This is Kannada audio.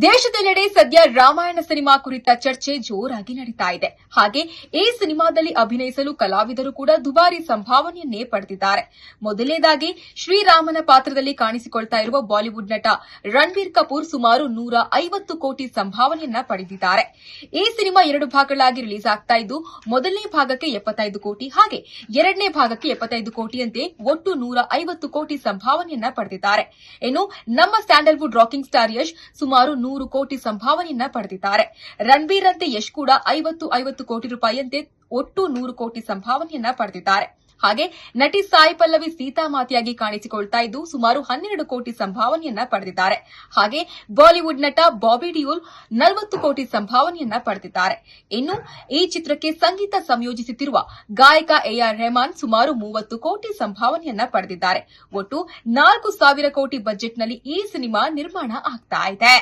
ದೇಶದೆಲ್ಲೆಡೆ ಸದ್ಯ ರಾಮಾಯಣ ಸಿನಿಮಾ ಕುರಿತ ಚರ್ಚೆ ಜೋರಾಗಿ ನಡೀತಾ ಇದೆ. ಹಾಗೆ ಈ ಸಿನಿಮಾದಲ್ಲಿ ಅಭಿನಯಿಸಲು ಕಲಾವಿದರು ಕೂಡ ದುಬಾರಿ ಸಂಭಾವನೆಯನ್ನೇ ಪಡೆದಿದ್ದಾರೆ. ಮೊದಲನೇದಾಗಿ ಶ್ರೀರಾಮನ ಪಾತ್ರದಲ್ಲಿ ಕಾಣಿಸಿಕೊಳ್ತಾ ಇರುವ ಬಾಲಿವುಡ್ ನಟ ರಣಬೀರ್ ಕಪೂರ್ ಸುಮಾರು 150 ಕೋಟಿ ಸಂಭಾವನೆಯನ್ನ ಪಡೆದಿದ್ದಾರೆ. ಈ ಸಿನಿಮಾ 2 ಭಾಗಗಳಾಗಿ ರಿಲೀಸ್ ಆಗ್ತಾ ಇದ್ದು, ಮೊದಲನೇ ಭಾಗಕ್ಕೆ 75 ಕೋಟಿ ಹಾಗೆ ಎರಡನೇ ಭಾಗಕ್ಕೆ 75 ಕೋಟಿಯಂತೆ ಒಟ್ಟು 150 ಕೋಟಿ ಸಂಭಾವನೆಯನ್ನ ಪಡೆದಿದ್ದಾರೆ. ಇನ್ನು ನಮ್ಮ ಸ್ಯಾಂಡಲ್ವುಡ್ ರಾಕಿಂಗ್ ಸ್ಟಾರ್ ಯಶ್ ಸುಮಾರು 100 ಕೋಟಿ ಸಂಭಾವನೆಯನ್ನ ಪಡೆದಿದ್ದಾರೆ. ರಣಬೀರ್ ಅಂತೆ ಯಶ್ ಕೂಡ 50 ಕೋಟಿ ರೂಪಾಯಿಯಂತೆ ಒಟ್ಟು 100 ಕೋಟಿ ಸಂಭಾವನೆಯನ್ನ ಪಡೆದಿದ್ದಾರೆ. ಹಾಗೆ ನಟಿ ಸಾಯಿ ಪಲ್ಲವಿ ಸೀತಾಮಾತೆಯಾಗಿ ಕಾಣಿಸಿಕೊಳ್ತಾ ಇದ್ದು ಸುಮಾರು 12 ಕೋಟಿ ಸಂಭಾವನೆಯನ್ನ ಪಡೆದಿದ್ದಾರೆ. ಹಾಗೆ ಬಾಲಿವುಡ್ ನಟ ಬಾಬಿ ಡಿಯೋಲ್ 40 ಕೋಟಿ ಸಂಭಾವನೆಯನ್ನ ಪಡೆದಿದ್ದಾರೆ. ಇನ್ನು ಈ ಚಿತ್ರಕ್ಕೆ ಸಂಗೀತ ಸಂಯೋಜಿಸುತ್ತಿರುವ ಗಾಯಕ ಎಆರ್ ರೆಹಮಾನ್ ಸುಮಾರು 30 ಕೋಟಿ ಸಂಭಾವನೆಯನ್ನ ಪಡೆದಿದ್ದಾರೆ. ಒಟ್ಟು 4,000 ಕೋಟಿ ಬಜೆಟ್ನಲ್ಲಿ ಈ ಸಿನಿಮಾ ನಿರ್ಮಾಣ ಆಗ್ತಾ ಇದೆ.